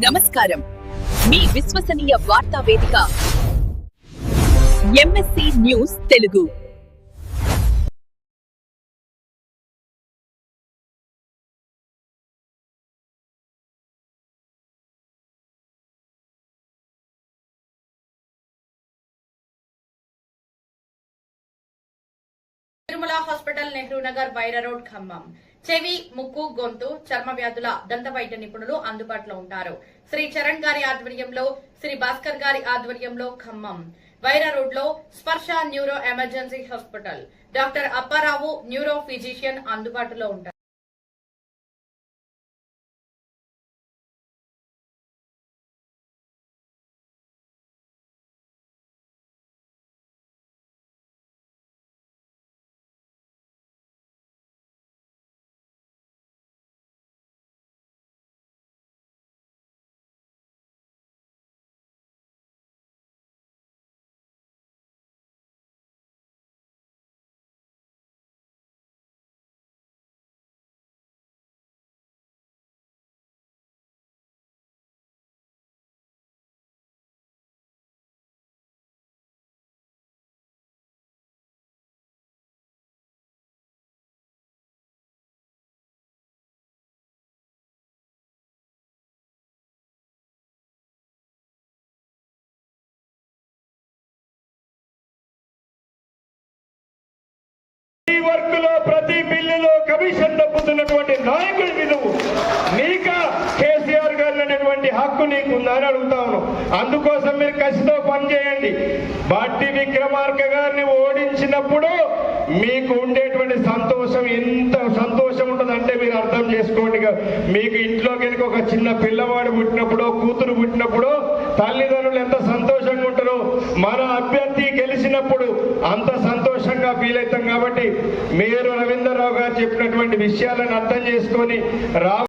నమస్కారం. మీ విశ్వసనీయ వార్తా వేదిక MSc news Telugu. Tirumala hospital, Nehru Nagar, Wyra road, Khammam. చెవి, ముక్కు, గొంతు, చర్మ వ్యాధుల దంత వైద్య నిపుణులు అందుబాటులో ఉంటారు. శ్రీ చరణ్ గారి ఆధ్వర్యంలో, శ్రీ భాస్కర్ గారి ఆధ్వర్యంలో ఖమ్మం. వైరా రోడ్ లో స్పర్శ neuro emergency hospital, doctor Apparao neuro physician అందుబాటులో ఉంటారు. వర్క్ లో ప్రతి బిల్లులో కమిషన్ తప్పుతున్నటువంటి నాయకుడు విలువ నీకా కేసీఆర్ గారు అనేటువంటి హక్కు నీకు ఉందని అడుగుతాను. అందుకోసం మీరు కసితో పనిచేయండి. బట్టి విక్రమార్క గారిని ఓడించినప్పుడు మీకు ఉండేటువంటి సంతోషం ఎంత సంతోషం ఉంటుందంటే మీరు అర్థం చేసుకోండి. మీకు ఇంట్లో కనుక ఒక చిన్న పిల్లవాడు పుట్టినప్పుడు, కూతురు పుట్టినప్పుడు తల్లిదండ్రులు ఎంత సంతోషంగా ఉంటారో మన అభ్యర్థి గెలిచినప్పుడు అంత సంతోషంగా ఫీల్ అవుతాం. కాబట్టి మీరు రవీంద్రరావు గారు చెప్పినటువంటి విషయాలను అర్థం చేసుకొని